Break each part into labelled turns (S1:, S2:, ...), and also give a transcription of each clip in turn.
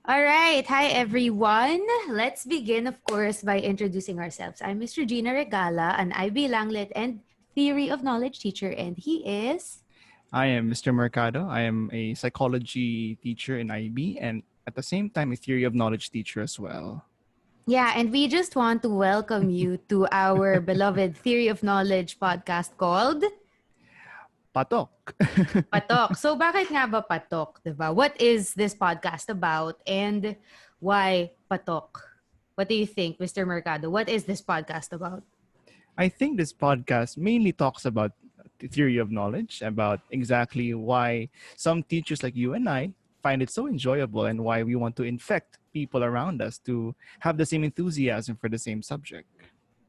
S1: All right. Hi, everyone. Let's begin, of course, by introducing ourselves. I'm Miss Regina Regala, an IB Langlet and Theory of Knowledge teacher, and he is...
S2: I am Mr. Mercado. I am a psychology teacher in IB and at the same time a theory of knowledge teacher as well.
S1: Yeah, and we just want to welcome you to our beloved Theory of Knowledge podcast called
S2: paTOK.
S1: paTOK. So, bakit nga ba paTOK, diba? What is this podcast about and why paTOK? What do you think, Mr. Mercado? What is this podcast about?
S2: I think this podcast mainly talks about the theory of knowledge, about exactly why some teachers like you and I find it so enjoyable and why we want to infect people around us to have the same enthusiasm for the same subject.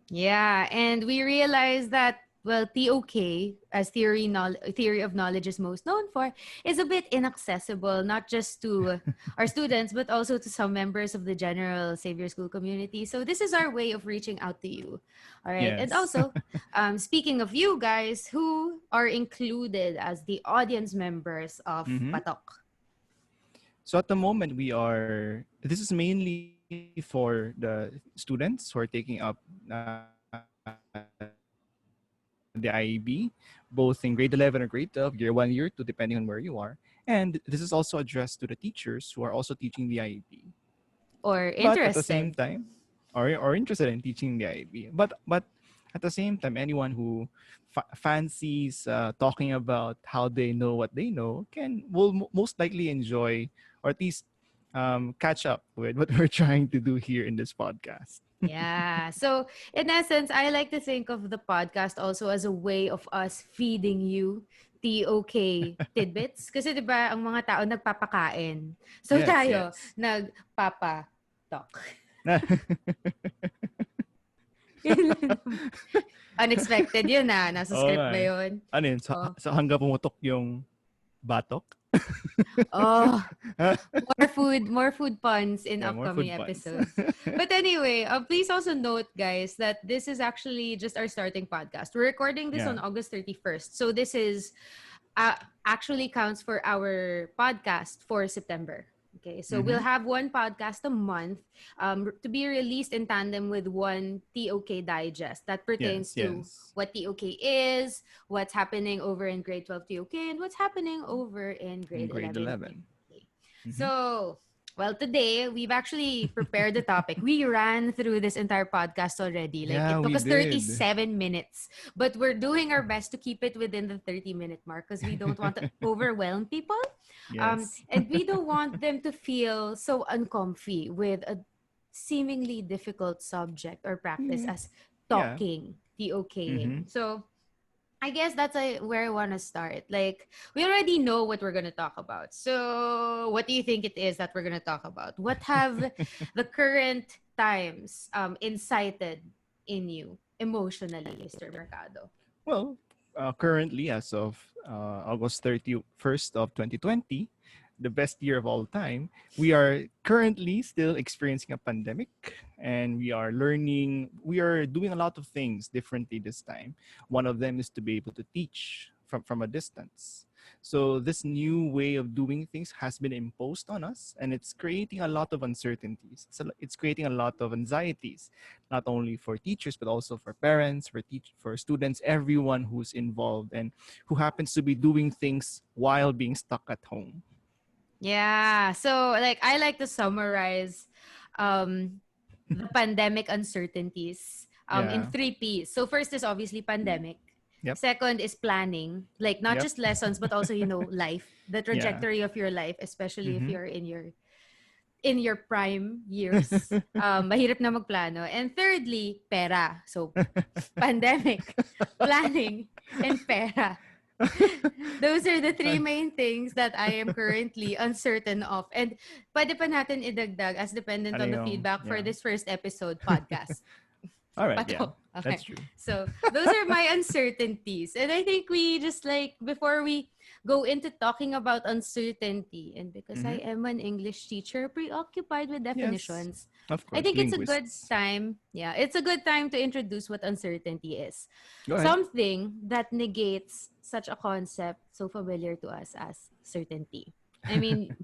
S1: Yeah, and we realized that, well, TOK, as theory of knowledge is most known for, is a bit inaccessible, not just to our students, but also to some members of the general Xavier School community. So this is our way of reaching out to you. All right. And
S2: Yes.
S1: also, speaking of you guys who are included as the audience members of
S2: Mhm.
S1: paTOK.
S2: So at the moment, this is mainly for the students who are taking up the IEB, both in grade 11 or grade 12, year 1, year 2, depending on where you are. And this is also addressed to the teachers who are also teaching the IEB.
S1: Or
S2: But at the same
S1: interested.
S2: time, or interested in teaching the IEB. But at the same time, anyone who fancies talking about how they know what they know will most likely enjoy or at least catch up with what we're trying to do here in this podcast.
S1: Yeah. So, in essence, I like to think of the podcast also as a way of us feeding you TOK tidbits. Kasi 'di ba, ang mga tao nagpapakain. So
S2: Yes,
S1: tayo,
S2: yes.
S1: nagpapa-talk. Unexpected yun Nasa
S2: Oo
S1: script
S2: nga
S1: ba
S2: eh.
S1: yun?
S2: Ano yun?
S1: Oh.
S2: So hanggang pumutok yung batok?
S1: Oh, more food puns in
S2: Yeah, more
S1: upcoming
S2: food puns.
S1: episodes. But anyway, please also note, guys, that this is actually just our starting podcast. We're recording this
S2: Yeah.
S1: on August 31st. So this is uh, actually counts for our podcast for September. Okay, so we'll
S2: Mm-hmm.
S1: have one podcast a month to be released in tandem with one TOK digest that pertains
S2: Yes,
S1: to
S2: yes.
S1: what TOK is, what's happening over in grade 12 TOK, and what's happening over in
S2: In
S1: grade
S2: grade
S1: 11
S2: 11.
S1: TOK.
S2: Mm-hmm.
S1: So, well, today we've actually prepared the topic. We ran through this entire podcast already. Like,
S2: Yeah,
S1: it took
S2: we
S1: us
S2: did.
S1: 37 minutes, but we're doing our best to keep it within the 30-minute mark because we don't want to overwhelm people.
S2: Yes.
S1: And we don't want them to feel so uncomfy with a seemingly difficult subject or practice
S2: Yeah.
S1: as
S2: Yeah.
S1: talking,
S2: Mm-hmm.
S1: TOKing. So, I guess that's where I want to start. Like, we already know what we're going to talk about. So, what do you think it is that we're going to talk about? What have the current times incited in you emotionally, Mr. Mercado?
S2: Well, currently, as of August 31st of 2020, the best year of all time, we are currently still experiencing a pandemic and we are doing a lot of things differently this time. One of them is to be able to teach from a distance. So this new way of doing things has been imposed on us and it's creating a lot of uncertainties. So it's creating a lot of anxieties, not only for teachers, but also for parents, for students, everyone who's involved and who happens to be doing things while being stuck at home.
S1: Yeah. So, like, I like to summarize um, the pandemic uncertainties in
S2: Yeah.
S1: three P's. So, first is obviously pandemic.
S2: Yep.
S1: Second is planning, like not
S2: Yep.
S1: just lessons, but also, life, the
S2: Yeah.
S1: trajectory of your life, especially if
S2: Mm-hmm.
S1: you're in your prime years. Mahirap na magplano. And thirdly, pera. So, pandemic, planning, and pera. Those are the three main things that I am currently uncertain of. And pwede pa natin idagdag as dependent
S2: ano
S1: on the
S2: yung,
S1: feedback for
S2: yeah.
S1: this first episode podcast.
S2: All right. Yeah.
S1: Pato. Okay.
S2: That's true.
S1: So those are my uncertainties. And I think we just like, before we go into talking about uncertainty, and because I
S2: Mm-hmm.
S1: am an English teacher preoccupied with
S2: Yes.
S1: definitions,
S2: Of
S1: I
S2: course.
S1: think it's a good
S2: Linguists.
S1: time. Yeah, it's a good time to introduce what uncertainty is.
S2: Go ahead.
S1: Something that negates such a concept so familiar to us as certainty. I mean,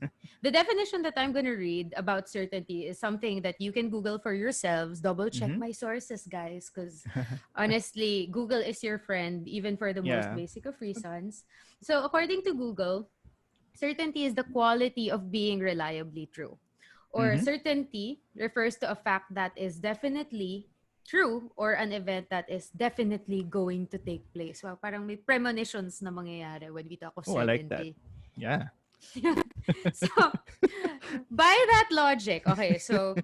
S1: The definition that I'm going to read about certainty is something that you can Google for yourselves. Double check
S2: Mm-hmm.
S1: my sources, guys, because honestly, Google is your friend, even for the most
S2: Yeah.
S1: basic of reasons. So, according to Google, certainty is the quality of being reliably true. Or
S2: Mm-hmm.
S1: certainty refers to a fact that is definitely true or an event that is definitely going to take place. Wow, parang may premonitions na mangyayari when we talk of
S2: Oh, I like that.
S1: certainty.
S2: Yeah.
S1: So, by that logic, okay, so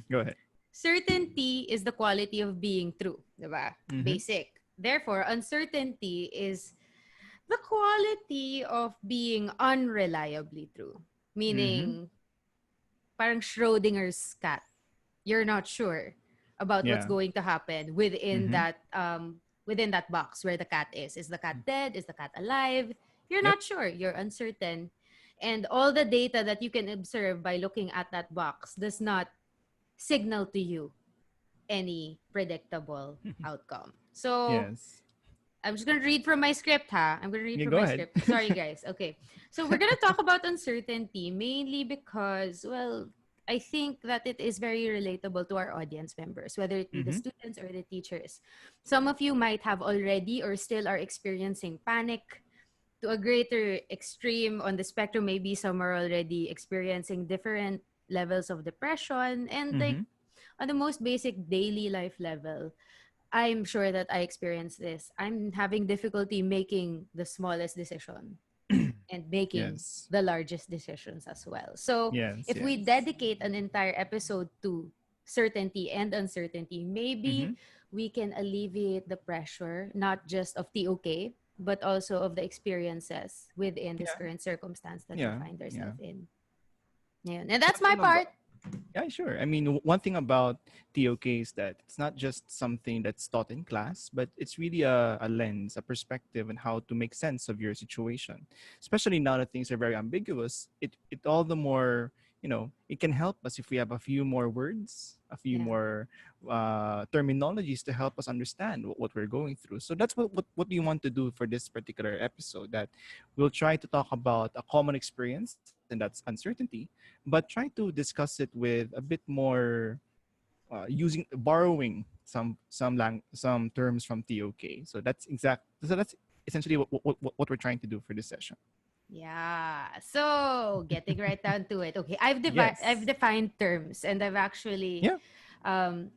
S2: Go ahead.
S1: certainty is the quality of being true, diba?
S2: Mm-hmm.
S1: Basic. Therefore, uncertainty is the quality of being unreliably true.
S2: Mm-hmm.
S1: Meaning, parang Schrodinger's cat. You're not sure about what's
S2: Yeah.
S1: going to happen
S2: Mm-hmm.
S1: within that box where the cat is. Is the cat dead? Is the cat alive? You're
S2: Yep.
S1: not sure. You're uncertain. And all the data that you can observe by looking at that box does not signal to you any predictable outcome. So
S2: Yes.
S1: I'm just gonna read from my script, ha. I'm gonna read
S2: Yeah,
S1: from
S2: go
S1: my
S2: ahead.
S1: script. Sorry, guys. Okay, so we're gonna talk about uncertainty mainly because, well, I think that it is very relatable to our audience members, whether it be the
S2: Mm-hmm.
S1: students or the teachers. Some of you might have already or still are experiencing panic to a greater extreme on the spectrum. Maybe some are already experiencing different levels of depression, and like
S2: Mm-hmm.
S1: on the most basic daily life level, I'm sure that I experienced this. I'm having difficulty making the smallest decision and making
S2: Yes.
S1: the largest decisions as well. So,
S2: Yes.
S1: if we
S2: Yes.
S1: dedicate an entire episode to certainty and uncertainty,
S2: Mm-hmm.
S1: maybe we can alleviate the pressure, not just of TOK, but also of the experiences within this
S2: Yeah.
S1: current circumstance that we
S2: Yeah.
S1: find
S2: Yeah.
S1: ourselves in. Yeah. And that's
S2: One
S1: my
S2: thing
S1: part.
S2: about Yeah, sure. I mean, one thing about TOK is that it's not just something that's taught in class, but it's really a lens, a perspective on how to make sense of your situation. Especially now that things are very ambiguous, it all the more, it can help us if we have a few more words, a few
S1: Yeah.
S2: more terminologies to help us understand what we're going through. So that's what we want to do for this particular episode, that we'll try to talk about a common experience, and that's uncertainty, but try to discuss it with a bit more borrowing some terms from TOK. So that's essentially what we're trying to do for this session.
S1: Yeah. So, getting right down to it. Okay, I've
S2: Yes.
S1: defined terms, and I've actually
S2: Yeah.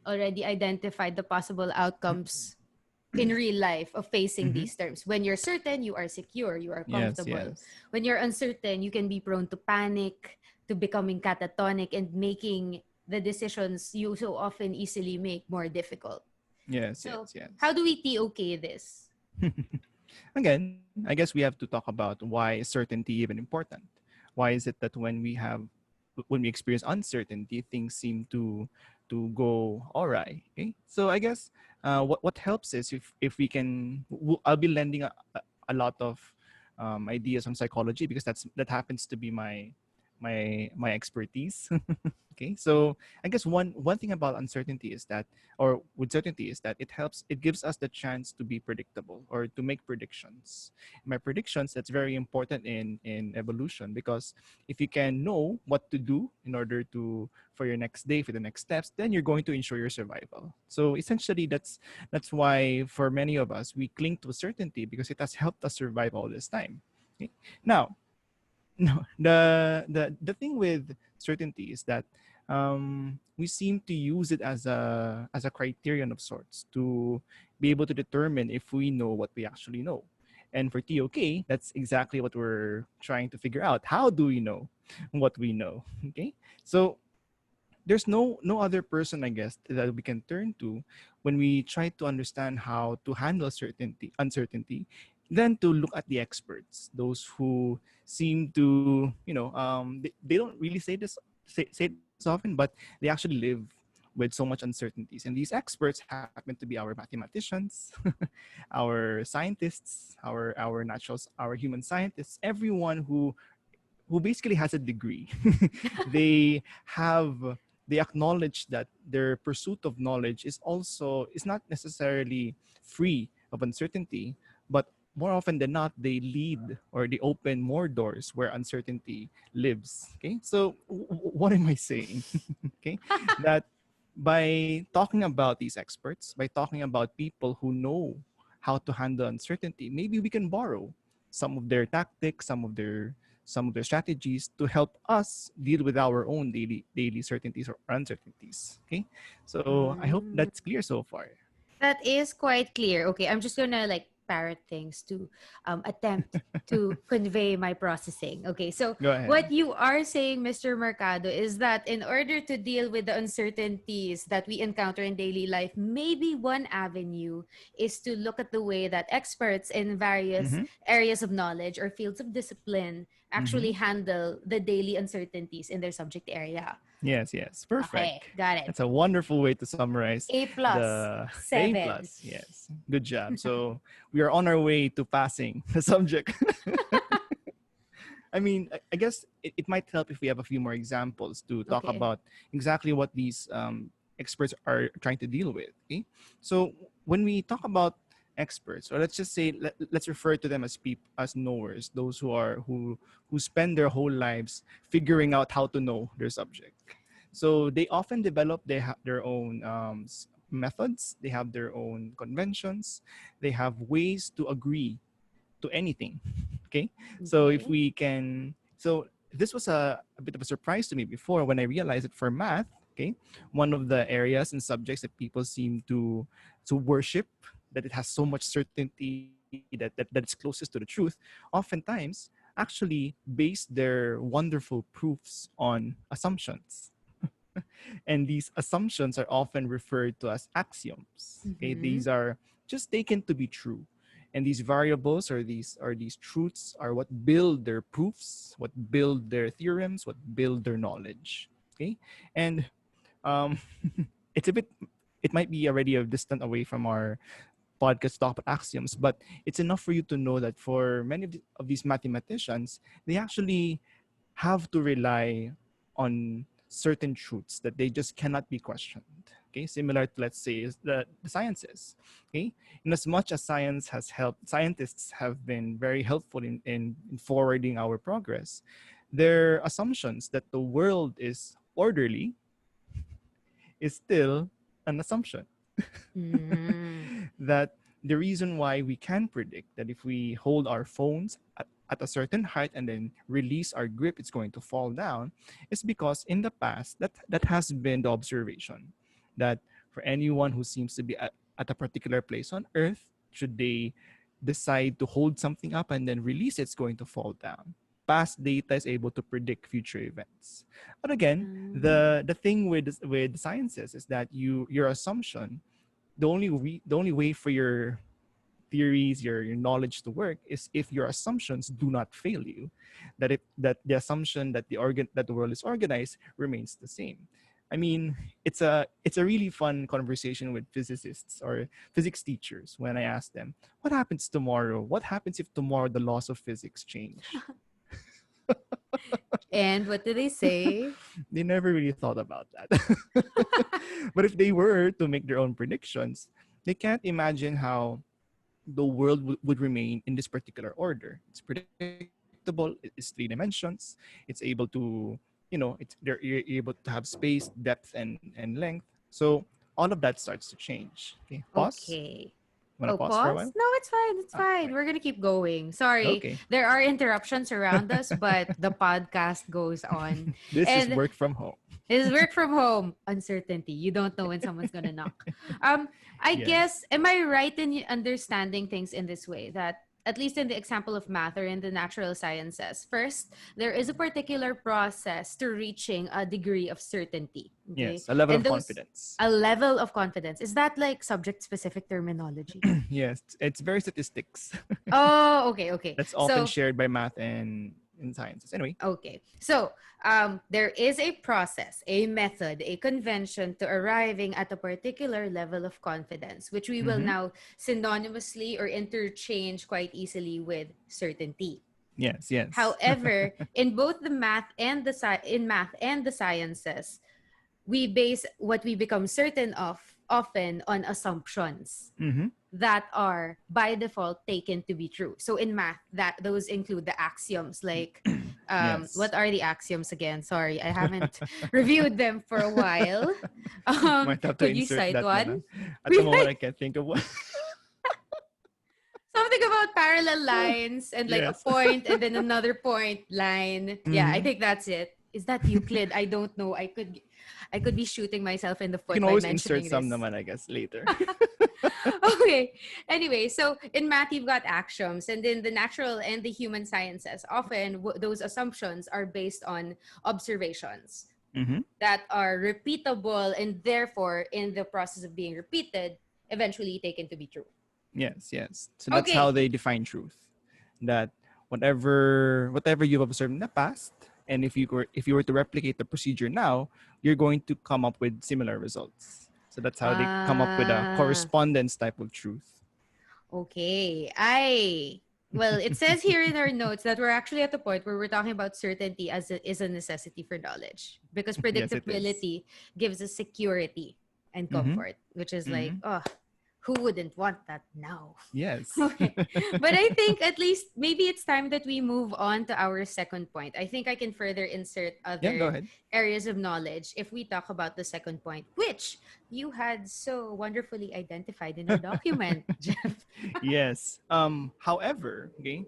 S1: already identified the possible outcomes in real life of facing
S2: Mm-hmm.
S1: these terms. When you're certain, you are secure, you are
S2: Yes.
S1: comfortable.
S2: Yes.
S1: When you're uncertain, you can be prone to panic, to becoming catatonic, and making the decisions you so often easily make more difficult.
S2: Yes.
S1: So,
S2: Yes.
S1: how
S2: Yes.
S1: do we TOK this?
S2: Again, I guess we have to talk about why is certainty even important. Why is it that when we experience uncertainty, things seem to go awry? Okay, so I guess what helps is if we can. I'll be lending a lot of ideas on psychology because that happens to be my expertise. Okay, so I guess one thing about uncertainty is that, or with certainty, is that it gives us the chance to be predictable or to make predictions. My predictions, that's very important in evolution, because if you can know what to do in order to for your next day, for the next steps, then you're going to ensure your survival. So essentially, that's why for many of us we cling to certainty because it has helped us survive all this time. Okay? Now, no, the thing with certainty is that we seem to use it as a criterion of sorts to be able to determine if we know what we actually know. And for TOK, that's exactly what we're trying to figure out. How do we know what we know? Okay, so there's no other person, I guess, that we can turn to when we try to understand how to handle uncertainty, than to look at the experts, those who seem to, they don't really say this often, but they actually live with so much uncertainties. And these experts happen to be our mathematicians, our scientists, our human scientists, everyone who basically has a degree. they have they acknowledge that their pursuit of knowledge is not necessarily free of uncertainty, but more often than not, they lead or they open more doors where uncertainty lives. Okay, so what am I saying? Okay, that by talking about these experts, by talking about people who know how to handle uncertainty, maybe we can borrow some of their tactics, some of their strategies to help us deal with our own daily certainties or uncertainties. Okay, so I hope
S1: Mm.
S2: that's clear so far.
S1: That is quite clear. Okay, I'm just gonna like parrot things to attempt to convey my processing. Okay, so
S2: Go ahead.
S1: what you are saying, Mr. Mercado, is that in order to deal with the uncertainties that we encounter in daily life, maybe one avenue is to look at the way that experts in various
S2: Mm-hmm.
S1: areas of knowledge or fields of discipline
S2: Mm-hmm.
S1: actually handle the daily uncertainties in their subject area.
S2: Yes, yes. Perfect.
S1: Okay, got it.
S2: That's a wonderful way to summarize
S1: A plus,
S2: the A
S1: seven.
S2: plus. Yes. Good job. So we are on our way to passing the subject. I mean, I guess it might help if we have a few more examples to talk
S1: Okay.
S2: about exactly what these experts are trying to deal with. Okay? So when we talk about experts, or let's just say let's refer to them as people as knowers, those who spend their whole lives figuring out how to know their subject. So they often develop their own methods. They have their own conventions. They have ways to agree to anything. Okay. So if
S1: Okay.
S2: we can, so this was a bit of a surprise to me before when I realized that for math, okay, one of the areas and subjects that people seem to worship, that it has so much certainty that it's closest to the truth, oftentimes actually base their wonderful proofs on assumptions. And these assumptions are often referred to as axioms. Okay,
S1: Mm-hmm.
S2: these are just taken to be true. And these variables or these truths are what build their proofs, what build their theorems, what build their knowledge. Okay. And um it's a bit it might be already a distant away from our podcast talk about axioms, but it's enough for you to know that for many of these mathematicians, they actually have to rely on certain truths that they just cannot be questioned. Okay, similar to, let's say, the sciences. Okay, in as much as science has helped, scientists have been very helpful in forwarding our progress. Their assumptions that the world is orderly is still an assumption.
S1: Mm.
S2: That the reason why we can predict that if we hold our phones at a certain height and then release our grip, it's going to fall down, is because in the past that has been the observation that for anyone who seems to be at a particular place on Earth, should they decide to hold something up and then release, it's going to fall down. Past data is able to predict future events. But again,
S1: Mm.
S2: the thing with sciences is that your assumption, the only way for your theories, your knowledge to work is if your assumptions do not fail you. That the assumption that the world is organized remains the same. I mean, it's a really fun conversation with physicists or physics teachers when I ask them, what happens tomorrow? What happens if tomorrow the laws of physics change?
S1: And what do they say?
S2: They never really thought about that. But if they were to make their own predictions, they can't imagine how the world would remain in this particular order. It's predictable. It's three dimensions. It's able to, you're able to have space, depth, and length. So all of that starts to change. Okay, pause.
S1: Okay.
S2: Want to
S1: Oh,
S2: pause for a while?
S1: pause? No, it's fine. It's fine.
S2: Right.
S1: We're gonna keep going. Sorry,
S2: Okay.
S1: there are interruptions around us, but the podcast goes on.
S2: This is
S1: And
S2: work from home.
S1: this is work from home. Uncertainty. You don't know when someone's gonna knock. Um, I
S2: Yes.
S1: guess, am I right in understanding things in this way that at least in the example of math or in the natural sciences, first there is a particular process to reaching a degree of certainty. Okay,
S2: Yes. A level
S1: and
S2: of
S1: those
S2: confidence.
S1: a level of confidence. Is that like subject specific terminology?
S2: Yes. It's very statistics.
S1: Oh, okay, okay.
S2: That's often
S1: So
S2: shared by math and in sciences. Anyway.
S1: okay. So, there is a process, a method, a convention to arriving at a particular level of confidence, which we will
S2: Mm-hmm.
S1: now synonymously or interchange quite easily with certainty.
S2: Yes. Yes.
S1: However, in both the math and in math and the sciences, we base what we become certain of often on assumptions.
S2: Mm-hmm.
S1: that are by default taken to be true. So in math, that those include the axioms. Like,
S2: Yes.
S1: what are the axioms again? Sorry, I haven't reviewed them for a while.
S2: Might have to
S1: Could you
S2: insert
S1: cite
S2: that
S1: one?
S2: naman. At the moment, I can't think of one.
S1: Something about parallel lines and like a
S2: Yes.
S1: point and then another point line. Yeah, I
S2: Mhm.
S1: think that's it. Is that Euclid? I don't know. I could be shooting myself in the
S2: You
S1: foot
S2: can
S1: by
S2: always insert
S1: mentioning
S2: some
S1: this.
S2: naman, I guess, later.
S1: Okay. Anyway, so in math you've got axioms, and in the natural and the human sciences, often those assumptions are based on observations
S2: Mm-hmm.
S1: that are repeatable and therefore in the process of being repeated eventually taken to be true.
S2: Yes, yes. So that's how
S1: Okay.
S2: they define truth. That whatever you've observed in the past, and if you were to replicate the procedure now, you're going to come up with similar results. So that's how they come up with a
S1: Ah,
S2: correspondence type of truth.
S1: okay. Well, it says here in our notes that we're actually at the point where we're talking about certainty as it is a necessity for knowledge, because
S2: Yes, it is.
S1: predictability gives us security and
S2: Mm-hmm.
S1: comfort, which is like,
S2: Mm-hmm.
S1: oh, who wouldn't want that now?
S2: Yes.
S1: Okay. But I think at least maybe it's time that we move on to our second point. I think I can further insert
S2: Yeah, go
S1: other
S2: ahead.
S1: areas of knowledge if we talk about the second point, which you had so wonderfully identified in our document, Jeff.
S2: Yes. However, okay,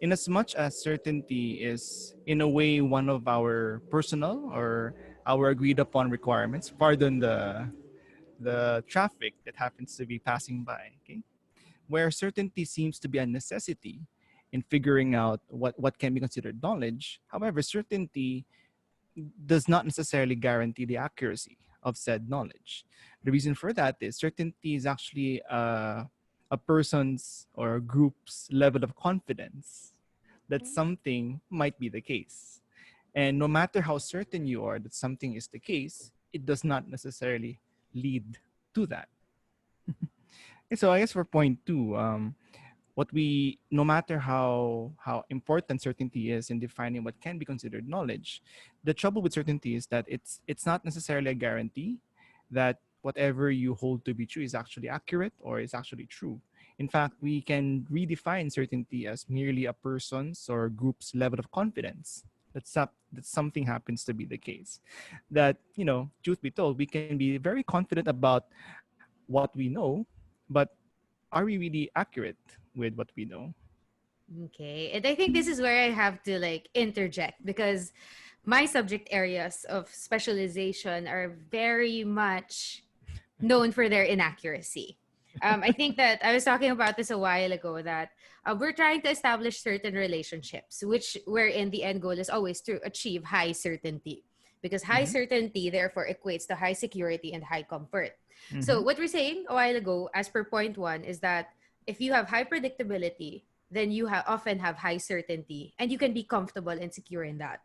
S2: in as much as certainty is in a way one of our personal or our agreed upon requirements, pardon the traffic that happens to be passing by, okay, where certainty seems to be a necessity in figuring out what can be considered knowledge. However, certainty does not necessarily guarantee the accuracy of said knowledge. The reason for that is certainty is actually a person's or a group's level of confidence that something might be the case. And no matter how certain you are that something is the case, it does not necessarily lead to that. And so I guess for point two, what we no matter how important certainty is in defining what can be considered knowledge, the trouble with certainty is that it's not necessarily a guarantee that whatever you hold to be true is actually accurate or is actually true. In fact, we can redefine certainty as merely a person's or group's level of confidence that something happens to be the case. That, truth be told, we can be very confident about what we know, but are we really accurate with what we know?
S1: Okay. And I think this is where I have to like interject, because my subject areas of specialization are very much known for their inaccuracy. I think that I was talking about this a while ago, that we're trying to establish certain relationships, which wherein the end goal is always to achieve high certainty, because high
S2: Mm-hmm.
S1: certainty therefore equates to high security and high comfort. So
S2: Mm-hmm.
S1: what we're saying a while ago, as per point one, is that if you have high predictability, then you often have high certainty, and you can be comfortable and secure in that.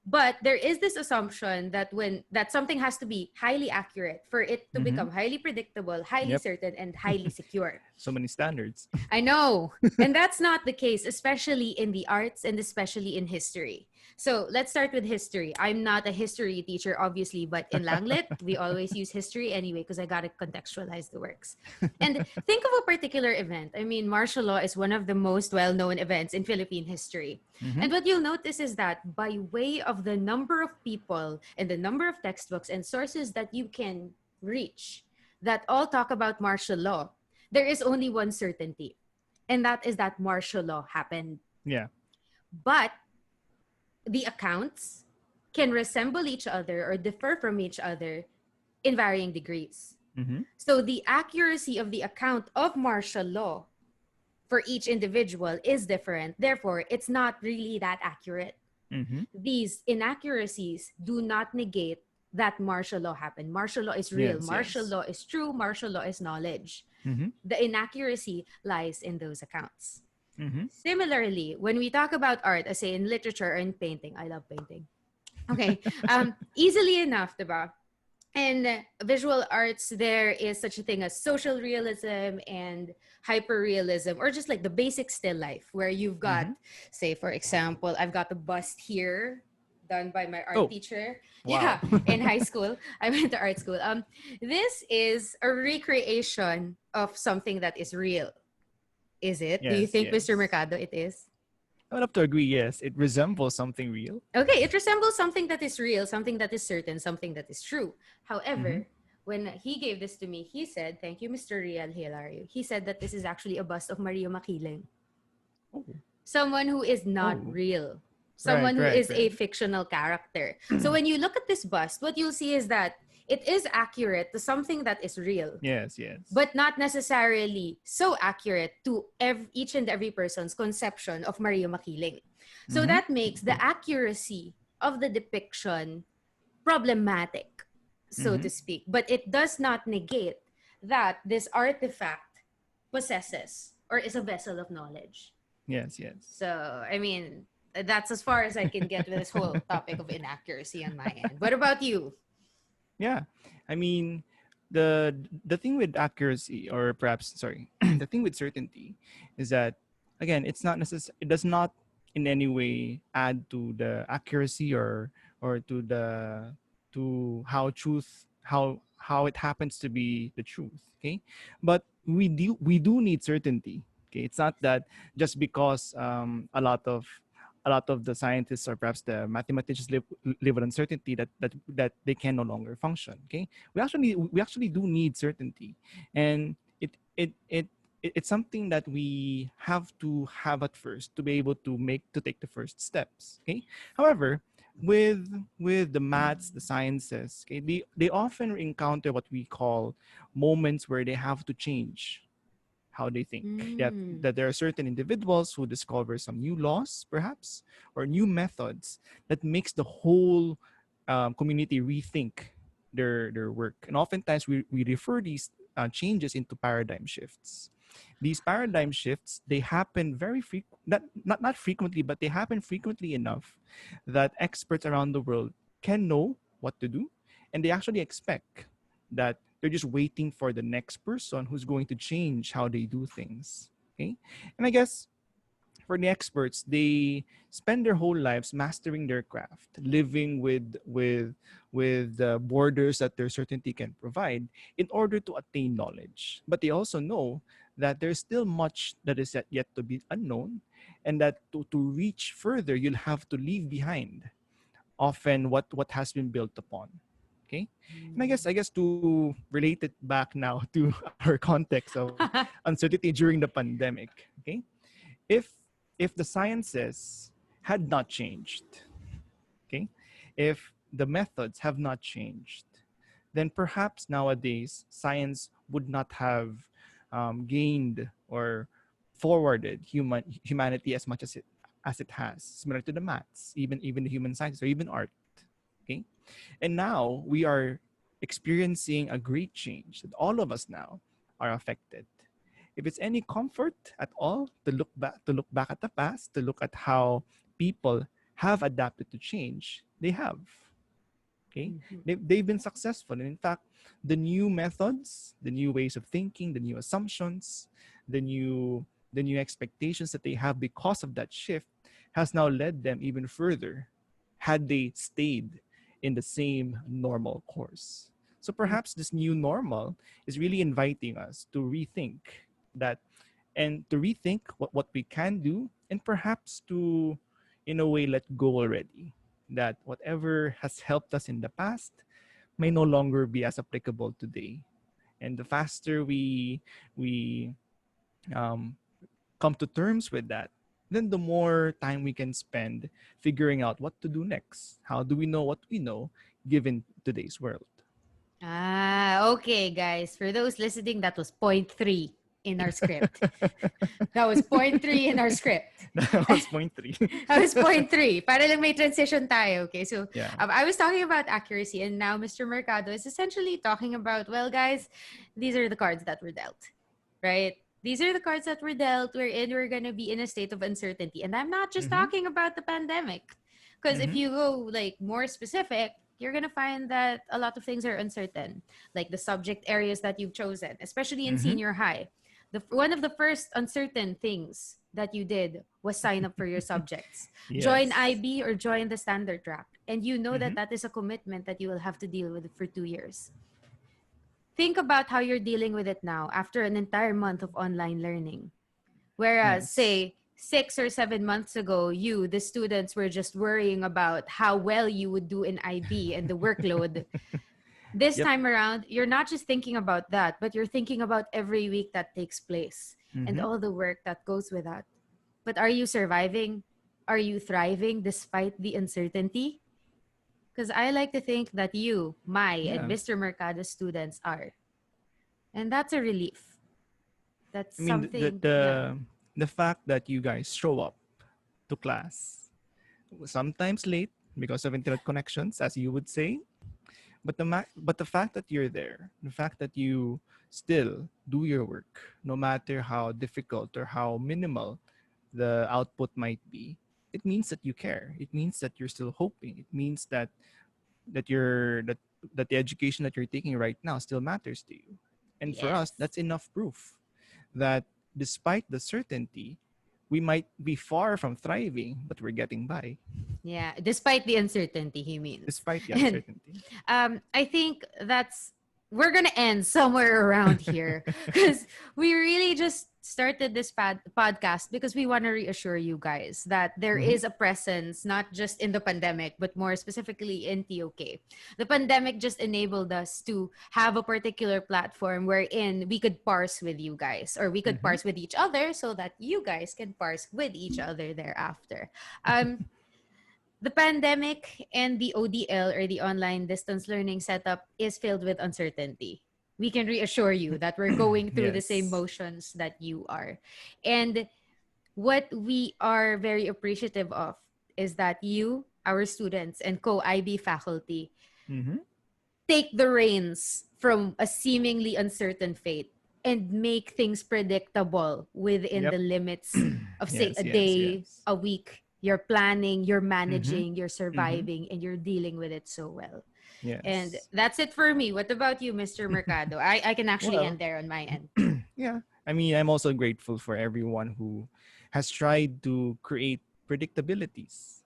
S1: But there is this assumption that when that something has to be highly accurate for it to
S2: Mm-hmm.
S1: become highly predictable, highly
S2: Yep.
S1: certain, and highly secure.
S2: So many standards.
S1: I know. And that's not the case, especially in the arts and especially in history. So let's start with history. I'm not a history teacher, obviously, but in Langlit, we always use history anyway because I got to contextualize the works. And think of a particular event. I mean, martial law is one of the most well known events in Philippine history.
S2: Mm-hmm.
S1: And what you'll notice is that by way of the number of people and the number of textbooks and sources that you can reach that all talk about martial law, there is only one certainty, and that is that martial law happened.
S2: Yeah.
S1: But the accounts can resemble each other or differ from each other in varying degrees.
S2: Mm-hmm.
S1: So the accuracy of the account of martial law for each individual is different. Therefore, it's not really that accurate.
S2: Mm-hmm.
S1: These inaccuracies do not negate that martial law happened. Martial law is real.
S2: Yes.
S1: Martial
S2: Yes.
S1: law is true. Martial law is knowledge.
S2: Mm-hmm.
S1: The inaccuracy lies in those accounts.
S2: Mm-hmm.
S1: Similarly, when we talk about art, I say in literature or in painting, I love painting. Okay, easily enough, diba? In visual arts, there is such a thing as social realism and hyperrealism, or just like the basic still life, where you've got,
S2: Mm-hmm.
S1: say, for example, I've got the bust here, done by my art
S2: Oh,
S1: teacher.
S2: wow.
S1: Yeah, in high school. I went to art school. This is a recreation of something that is real. Is it? Do you
S2: Yes,
S1: think, Mr.
S2: yes.
S1: Mercado, it is?
S2: I would have to agree, yes. It resembles something real.
S1: Okay, it resembles something that is real, something that is certain, something that is true.
S2: Mm-hmm.
S1: However, when he gave this to me, he said, "Thank you, Mr. Real Hilario." He said that this is actually a bust of Maria Makiling,
S2: Oh,
S1: someone who is not
S2: oh.
S1: real,
S2: Right,
S1: someone who
S2: right,
S1: is a
S2: right.
S1: fictional character. So when you look at this bust, what you'll see is that it is accurate to something that is real,
S2: Yes, yes.
S1: but not necessarily so accurate to each and every person's conception of Maria Makiling. So
S2: Mm-hmm.
S1: that makes the accuracy of the depiction problematic, so
S2: Mm-hmm.
S1: to speak. But it does not negate that this artifact possesses or is a vessel of knowledge.
S2: Yes, yes.
S1: So, I mean, that's as far as I can get with this whole topic of inaccuracy on my end. What about you?
S2: Yeah. I mean, the thing with accuracy, or perhaps sorry, the thing with certainty is that again, it's not necessary, it does not in any way add to the accuracy or to how truth how it happens to be the truth, okay? But we do need certainty. Okay, it's not that just because a lot of the scientists or perhaps the mathematicians live with uncertainty that they can no longer function. Okay, we actually do need certainty, and it's something that we have to have at first to be able to take the first steps. Okay, however, with the maths, the sciences, okay, they often encounter what we call moments where they have to change how they think.
S1: Mm.
S2: That there are certain individuals who discover some new laws, perhaps, or new methods that makes the whole community rethink their work. And oftentimes we refer these changes into paradigm shifts. These paradigm shifts, they happen very not frequently, but they happen frequently enough that experts around the world can know what to do, and they actually expect that they're just waiting for the next person who's going to change how they do things. Okay. And I guess for the experts, they spend their whole lives mastering their craft, living with the borders that their certainty can provide in order to attain knowledge. But they also know that there's still much that is yet to be unknown, and that to reach further, you'll have to leave behind often what has been built upon. Okay, and I guess to relate it back now to our context of uncertainty during the pandemic. Okay, if if the sciences had not changed, okay, if the methods have not changed, then perhaps nowadays science would not have gained or forwarded humanity as much as it has, similar to the maths, even the human sciences or even art. Okay, and now we are experiencing a great change that all of us now are affected. If it's any comfort at all to look back at the past, to look at how people have adapted to change, they have. Okay,
S1: Mhm.
S2: they've been successful, and in fact, the new methods, the new ways of thinking, the new assumptions, the new the new expectations that they have because of that shift has now led them even further had they stayed in the same normal course. So perhaps this new normal is really inviting us to rethink that, and to rethink what we can do, and perhaps to in a way let go already, that whatever has helped us in the past may no longer be as applicable today. And the faster we um, come to terms with that, then the more time we can spend figuring out what to do next. How do we know what we know given today's world?
S1: Okay, guys. For those listening, that was point three in our script. That was point three in our script.
S2: That was point three.
S1: That was point three. Para lang may transition tayo. Okay, so
S2: Yeah.
S1: I was talking about accuracy, and now Mr. Mercado is essentially talking about, well, guys, these are the cards that were dealt, right? These are the cards that were dealt wherein we're going to be in a state of uncertainty. And I'm not just
S2: Mm-hmm.
S1: talking about the pandemic. Because if
S2: Mm-hmm.
S1: you go like more specific, you're going to find that a lot of things are uncertain, like the subject areas that you've chosen, especially in
S2: Mm-hmm.
S1: senior high. One of the first uncertain things that you did was sign up for your subjects. Join
S2: Yes.
S1: IB or join the standard track. And you know
S2: Mm-hmm.
S1: that that is a commitment that you will have to deal with for 2 years. Think about how you're dealing with it now after an entire month of online learning. Whereas,
S2: Yes.
S1: say, 6 or 7 months ago, you, the students, were just worrying about how well you would do in IB and the workload. This
S2: Yep.
S1: time around, you're not just thinking about that, but you're thinking about every week that takes place and
S2: Mm-hmm.
S1: all the work that goes with that. But are you surviving? Are you thriving despite the uncertainty? Because I like to think that you, my, and
S2: Yeah.
S1: Mr. Mercado students are. And that's a relief. That's
S2: I mean,
S1: something, yeah.
S2: the fact that you guys show up to class sometimes late because of internet connections, as you would say, but the fact that you're there, the fact that you still do your work, no matter how difficult or how minimal the output might be, it means that you care. It means that you're still hoping. It means that that you're that the education that you're taking right now still matters to you. And for us,
S1: Yes.
S2: that's enough proof that despite the certainty, we might be far from thriving, but we're getting by
S1: Yeah. Despite the uncertainty, he means.
S2: despite the
S1: And
S2: uncertainty.
S1: I think that's we're gonna end somewhere around here because we really just started this podcast because we want to reassure you guys that there
S2: Mm-hmm.
S1: is a presence not just in the pandemic but more specifically in TOK. The pandemic just enabled us to have a particular platform wherein we could parse with you guys or we could
S2: Mm-hmm.
S1: parse with each other so that you guys can parse with each other thereafter. Um, the pandemic and the ODL or the online distance learning setup is filled with uncertainty. We can reassure you that we're going through the same
S2: Yes.
S1: motions that you are. And what we are very appreciative of is that you, our students, and co IB faculty
S2: Mm-hmm.
S1: take the reins from a seemingly uncertain fate and make things predictable within
S2: Yep.
S1: the limits of, say,
S2: Yes,
S1: a
S2: yes,
S1: day,
S2: yes.
S1: a week. You're planning, you're
S2: Mm-hmm.
S1: managing, you're
S2: Mm-hmm.
S1: surviving, and you're dealing with it so well. And
S2: Yes.
S1: that's it for me. What about you, Mr. Mercado? I can actually
S2: Well,
S1: end there on my end.
S2: yeah. I mean, I'm also grateful for everyone who has tried to create predictabilities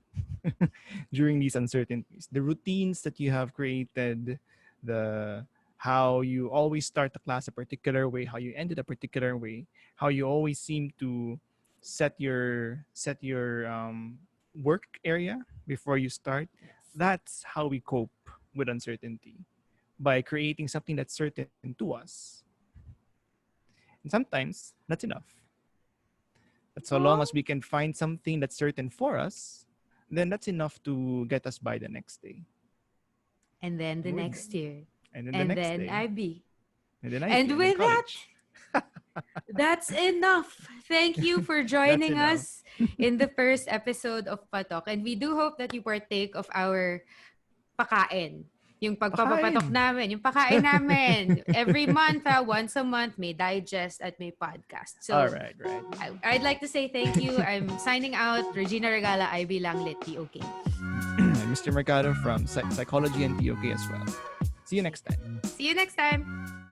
S2: during these uncertainties. The routines that you have created, the how you always start the class a particular way, how you end it a particular way, how you always seem to set your work area before you start.
S1: Yes.
S2: That's how we cope with uncertainty, by creating something that's certain to us. And sometimes that's enough. But so long
S1: Oh,
S2: as we can find something that's certain for us, then that's enough to get us by the next day.
S1: and then the
S2: And with
S1: next year.
S2: and then the
S1: And
S2: next
S1: then
S2: day,
S1: IB.
S2: and then IB,
S1: And
S2: and then
S1: with that,
S2: college.
S1: that's enough. Thank you for
S2: That's
S1: joining
S2: enough.
S1: us in the first episode of paTOK. And we do hope that you partake of our pakain. Yung pagpapapatok
S2: Pakain.
S1: namin, yung pakain namin. Every month, once a month, may digest at may podcast.
S2: All
S1: So,
S2: right, right.
S1: I'd like to say thank you. I'm signing out. Regina Regala, IB Langlit, TOK.
S2: I'm Mr. Mercado from Psychology and POK as well. See you next time.
S1: See you next time.